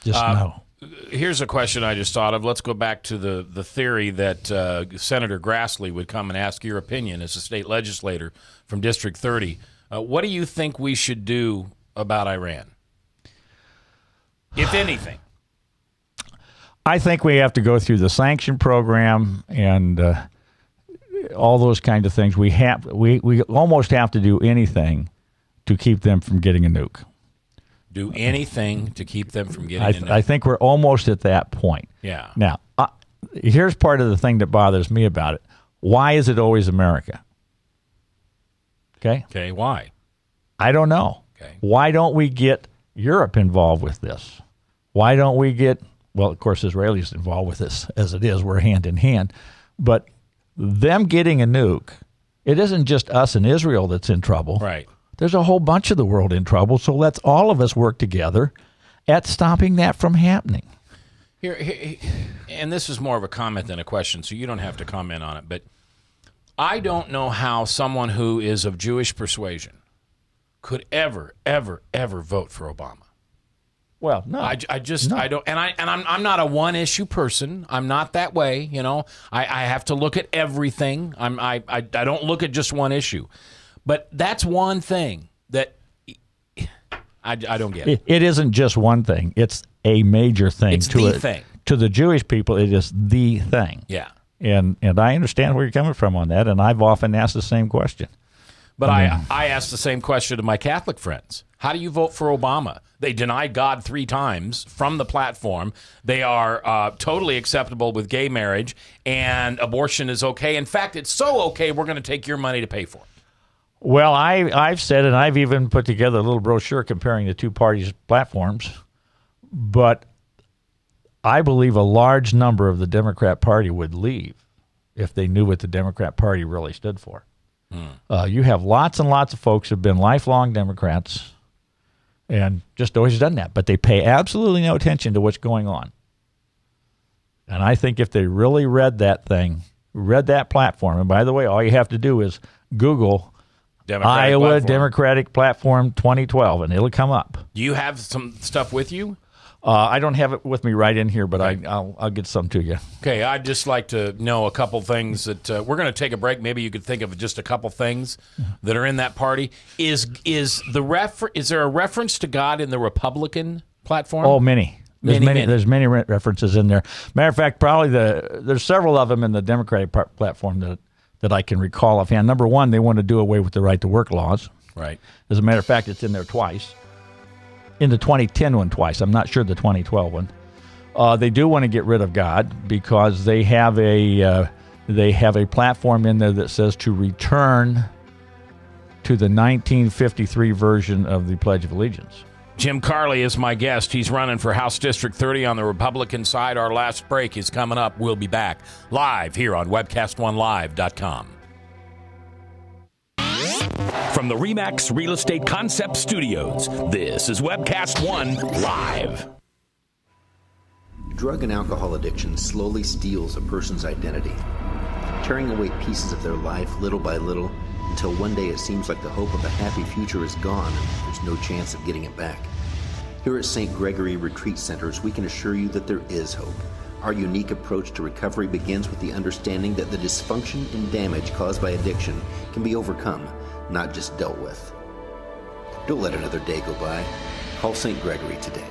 Just no. Here's a question I just thought of. Let's go back to the theory that Senator Grassley would come and ask your opinion as a state legislator from District 30. What do you think we should do about Iran, if anything? I think we have to go through the sanction program and all those kinds of things. We almost have to do anything to keep them from getting a nuke. Do anything to keep them from getting a nuke. I think we're almost at that point. Yeah. Now, here's part of the thing that bothers me about it. Why is it always America? Okay? Okay, why? I don't know. Okay. Why don't we get Europe involved with this? Why don't we get, well, of course, Israelis involved with this as it is. We're hand in hand. But them getting a nuke, it isn't just us and Israel that's in trouble. Right. There's a whole bunch of the world in trouble, so let's all of us work together at stopping that from happening. Here, and this is more of a comment than a question, so you don't have to comment on it, but I don't know how someone who is of Jewish persuasion could ever vote for Obama. Well, no. I don't, and I'm not a one-issue person. I'm not that way, I have to look at everything. I don't look at just one issue. But that's one thing that I don't get. It isn't just one thing. It's a major thing. It's the thing. To the Jewish people, it is the thing. Yeah. And I understand where you're coming from on that, and I've often asked the same question. But I asked the same question to my Catholic friends. How do you vote for Obama? They denied God 3 times from the platform. They are totally acceptable with gay marriage, and abortion is okay. In fact, it's so okay, we're going to take your money to pay for it. Well, I've said, and I've even put together a little brochure comparing the two parties' platforms, but I believe a large number of the Democrat Party would leave if they knew what the Democrat Party really stood for. You have lots and lots of folks who have been lifelong Democrats and just always done that, but they pay absolutely no attention to what's going on. And I think if they really read that thing, read that platform, and by the way, all you have to do is Google Iowa Democratic Platform 2012, and it'll come up. Do you have some stuff with you? I don't have it with me right in here, but I'll get some to you. Okay, I'd just like to know a couple things that we're going to take a break. Maybe you could think of just a couple things that are in that party. Is there a reference to God in the Republican platform? Oh, many. There's many references in there. Matter of fact, probably there's several of them in the Democratic platform that that I can recall offhand. Number one, they want to do away with the right to work laws. Right. As a matter of fact, it's in there twice. In the 2010 one twice. I'm not sure the 2012 one. They do want to get rid of God because they have a platform in there that says to return to the 1953 version of the Pledge of Allegiance. Jim Carley is my guest. He's running for House District 30 on the Republican side. Our last break is coming up. We'll be back live here on WebcastOneLive.com. From the RE/MAX Real Estate Concept Studios, this is Webcast One Live. Drug and alcohol addiction slowly steals a person's identity, tearing away pieces of their life little by little until one day it seems like the hope of a happy future is gone and there's no chance of getting it back. Here at St. Gregory Retreat Centers, we can assure you that there is hope. Our unique approach to recovery begins with the understanding that the dysfunction and damage caused by addiction can be overcome, not just dealt with. Don't let another day go by. Call St. Gregory today.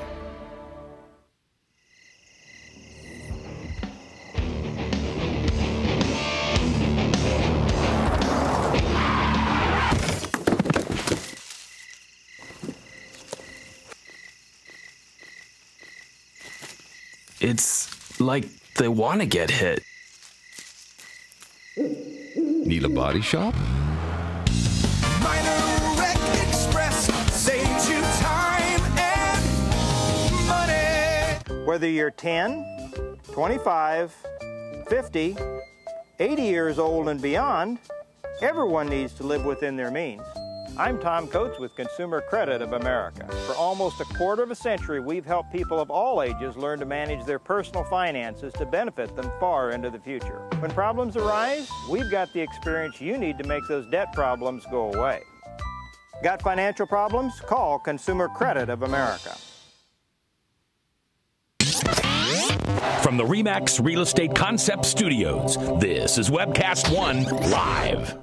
It's like they want to get hit. Need a body shop? Minor Wreck Express saves you time and money. Whether you're 10, 25, 50, 80 years old and beyond, everyone needs to live within their means. I'm Tom Coates with Consumer Credit of America. For almost a quarter of a century, we've helped people of all ages learn to manage their personal finances to benefit them far into the future. When problems arise, we've got the experience you need to make those debt problems go away. Got financial problems? Call Consumer Credit of America. From the RE/MAX Real Estate Concept Studios, this is Webcast One Live.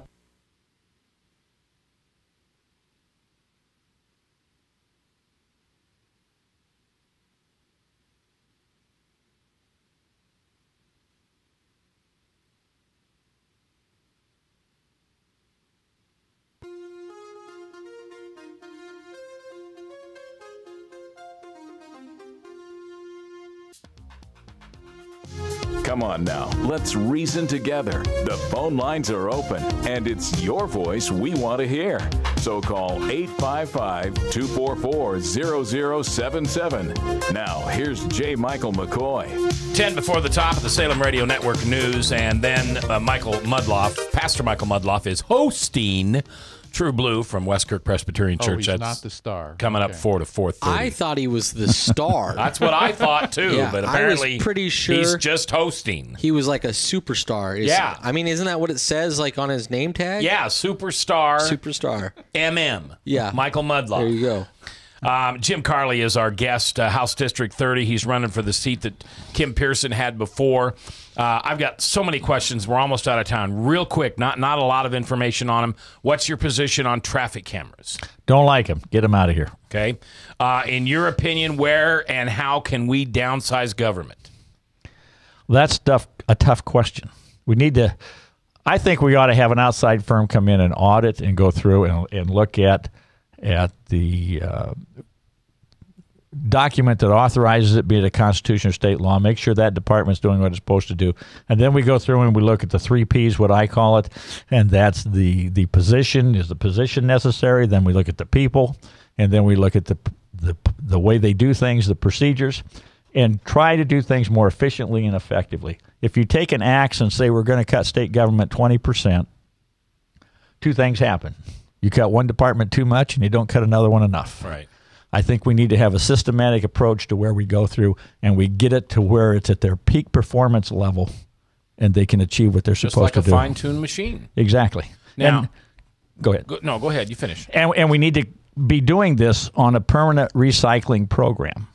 Come on now, let's reason together. The phone lines are open, and it's your voice we want to hear. So call 855-244-0077. Now, here's J. Michael McCoy. 10 before the top of the Salem Radio Network news, and then Michael Mudloff, Pastor Michael Mudloff, is hosting True Blue from Westkirk Presbyterian Church. He's not the star. Coming up 4 to 4:30. I thought he was the star. That's what I thought too, Yeah, but apparently I was pretty sure he's just hosting. He was like a superstar. Yeah. I mean, isn't that what it says like on his name tag? Yeah, superstar. Superstar. MM. Yeah. Michael Mudloff. There you go. Jim Carley is our guest, House District 30. He's running for the seat that Kim Pearson had before. I've got so many questions. We're almost out of time. Real quick, not a lot of information on them. What's your position on traffic cameras? Don't like them. Get them out of here. Okay. In your opinion, where and how can we downsize government? Well, that's a tough question. We need to. I think we ought to have an outside firm come in and audit and go through and look at the document that authorizes it, be it a constitution or state law, make sure that department's doing what it's supposed to do. And then we go through and we look at the 3 Ps, what I call it, and that's the position. Is the position necessary? Then we look at the people, and then we look at the way they do things, the procedures, and try to do things more efficiently and effectively. If you take an axe and say we're going to cut state government 20%, 2 things happen. You cut one department too much, and you don't cut another one enough. Right. I think we need to have a systematic approach to where we go through and we get it to where it's at their peak performance level and they can achieve what they're supposed to do. Just like a fine-tuned machine. Exactly. Now, and, go ahead. Go ahead. You finish. And we need to be doing this on a permanent recycling program.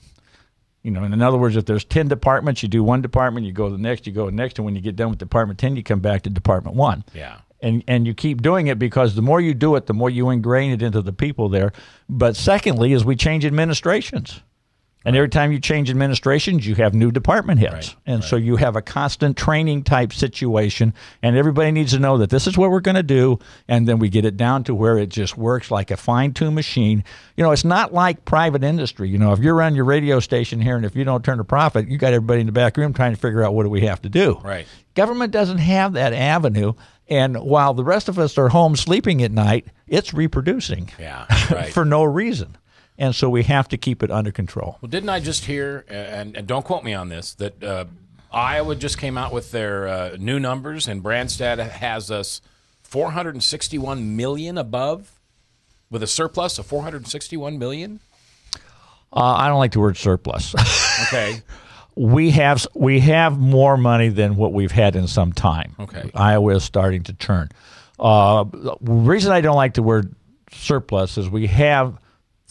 You know, in other words, if there's 10 departments, you do one department, you go to the next, you go to the next, and when you get done with Department 10, you come back to Department 1. Yeah. And you keep doing it because the more you do it, the more you ingrain it into the people there. But secondly is we change administrations. And every time you change administrations, you have new department heads. Right, and so you have a constant training type situation, and everybody needs to know that this is what we're going to do, and then we get it down to where it just works like a fine-tuned machine. You know, it's not like private industry. You know, if you're running your radio station here and if you don't turn a profit, you got everybody in the back room trying to figure out what do we have to do. Right. Government doesn't have that avenue, and while the rest of us are home sleeping at night, it's reproducing right. for no reason. And so we have to keep it under control. Well, didn't I just hear, and don't quote me on this, that Iowa just came out with their new numbers, and Branstad has us $461 million above, with a surplus of $461 million? I don't like the word surplus. Okay. We have more money than what we've had in some time. Okay. Iowa is starting to turn. The reason I don't like the word surplus is we have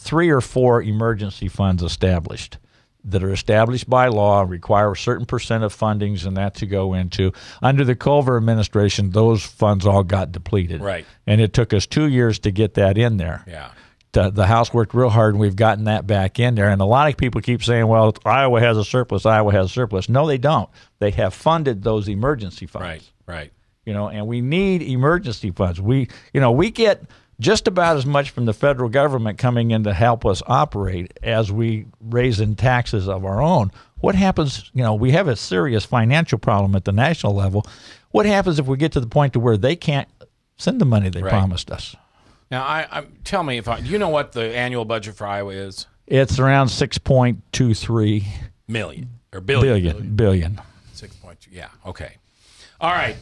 3 or 4 emergency funds established that are established by law, require a certain percent of fundings and that to go into. Under the Culver administration, those funds all got depleted. Right. And it took us 2 years to get that in there. Yeah. The House worked real hard, and we've gotten that back in there. And a lot of people keep saying, well, Iowa has a surplus, Iowa has a surplus. No, they don't. They have funded those emergency funds. Right. You know, and we need emergency funds. We get just about as much from the federal government coming in to help us operate as we raise in taxes of our own. What happens, you know, we have a serious financial problem at the national level. What happens if we get to the point to where they can't send the money they promised us? Now, tell me, do you know what the annual budget for Iowa is? It's around 6.23 million or billion. Billion. 6.2. Yeah. Okay. All right.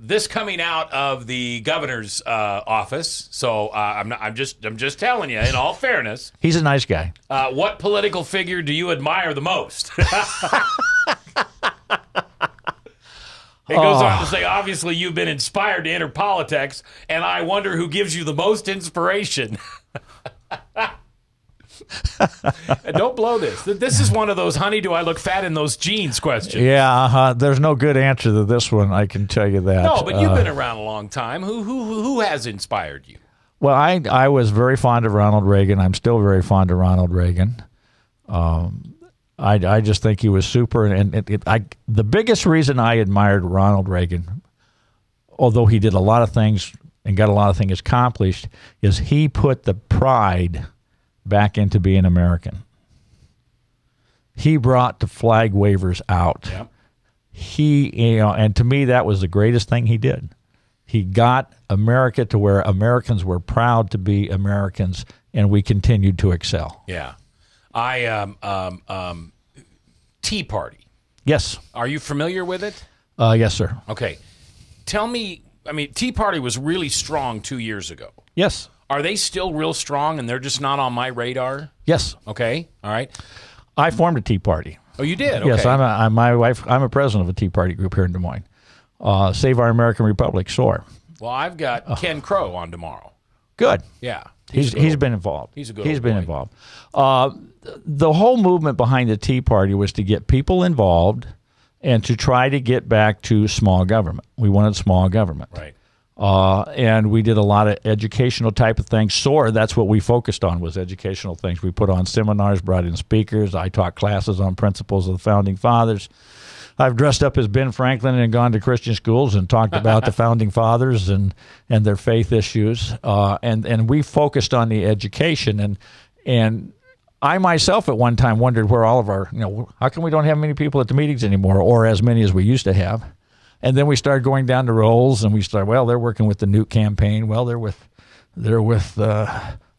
This coming out of the governor's office. So I'm just telling you, in all fairness, he's a nice guy. What political figure do you admire the most? It goes on to say, obviously, you've been inspired to enter politics, and I wonder who gives you the most inspiration. Don't blow this. This is one of those, honey, do I look fat in those jeans questions. Yeah, there's no good answer to this one, I can tell you that. No, but you've been around a long time. Who has inspired you? Well, I was very fond of Ronald Reagan. I'm still very fond of Ronald Reagan. I just think he was super. And the biggest reason I admired Ronald Reagan, although he did a lot of things and got a lot of things accomplished, is he put the pride back into being American. He brought the flag wavers out. Yep. And to me, that was the greatest thing he did. He got America to where Americans were proud to be Americans, and we continued to excel. Yeah. Tea Party. Yes. Are you familiar with it? Yes, sir. Okay. Tell me, Tea Party was really strong 2 years ago. Yes. Are they still real strong and they're just not on my radar? Yes. Okay. All right. I formed a Tea Party. Oh, you did? Okay. Yes, I'm a president of a Tea Party group here in Des Moines. Save Our American Republic, SOAR. Well, I've got Ken Crow on tomorrow. Good. Yeah. He's been involved. He's a good He's old been boy. involved. The whole movement behind the Tea Party was to get people involved and to try to get back to small government. We wanted small government. Right. And we did a lot of educational type of things. SOAR, that's what we focused on, was educational things. We put on seminars, brought in speakers. I taught classes on principles of the Founding Fathers. I've dressed up as Ben Franklin and gone to Christian schools and talked about the Founding Fathers and their faith issues. And we focused on the education. And I myself at one time wondered where all of our, how come we don't have many people at the meetings anymore, or as many as we used to have? And then we started going down the roles, and we started, well, they're working with the Newt campaign. Well, they're with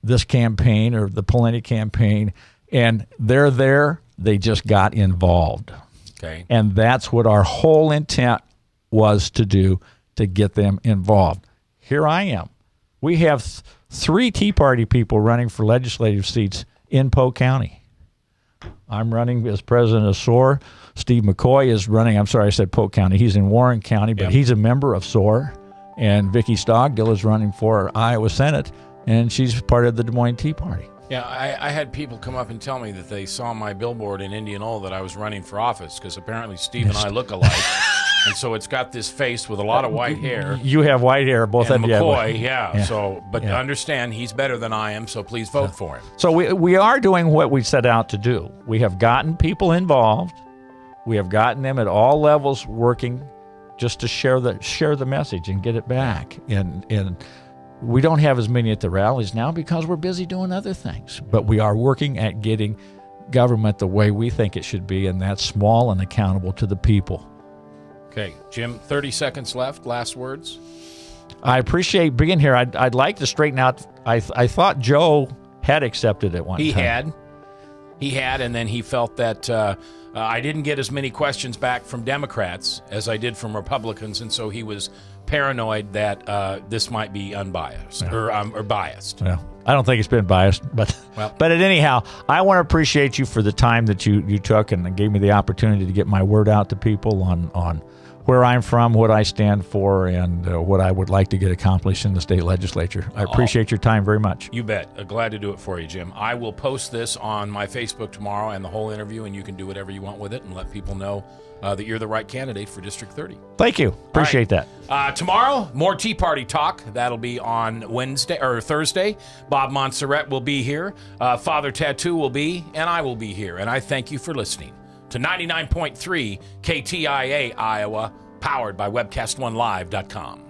this campaign or the Pawlenty campaign. And they're there. They just got involved. Okay. And that's what our whole intent was to do, to get them involved. Here I am. We have 3 Tea Party people running for legislative seats in Polk County. I'm running as president of SOAR. Steve McCoy is running, I'm sorry, I said Polk County. He's in Warren County, but he's a member of SOAR. And Vicki Stogdill is running for Iowa Senate, and she's part of the Des Moines Tea Party. Yeah, I had people come up and tell me that they saw my billboard in Indianola that I was running for office, because apparently Steve and I look alike. And so it's got this face with a lot of white hair. You have white hair, both and of you. McCoy, yeah. So, but understand, he's better than I am, so please vote for him. So we are doing what we set out to do. We have gotten people involved. We have gotten them at all levels working just to share the message and get it back. And we don't have as many at the rallies now because we're busy doing other things. But we are working at getting government the way we think it should be, and that's small and accountable to the people. Okay, Jim, 30 seconds left. Last words. I appreciate being here. I'd like to straighten out. I thought Joe had accepted at one time. He had, and then he felt that I didn't get as many questions back from Democrats as I did from Republicans, and so he was paranoid that this might be unbiased or biased. Well, I don't think it's been biased, but anyhow, I want to appreciate you for the time that you took and gave me the opportunity to get my word out to people on where I'm from, what I stand for, and what I would like to get accomplished in the state legislature. I appreciate your time very much. You bet. Glad to do it for you, Jim. I will post this on my Facebook tomorrow and the whole interview, and you can do whatever you want with it and let people know that you're the right candidate for District 30. Thank you. Appreciate that. Tomorrow, more Tea Party talk. That'll be on Wednesday or Thursday. Bob Montserrat will be here. Father Tattoo will be, and I will be here. And I thank you for listening to 99.3 KTIA Iowa, powered by WebcastOneLive.com.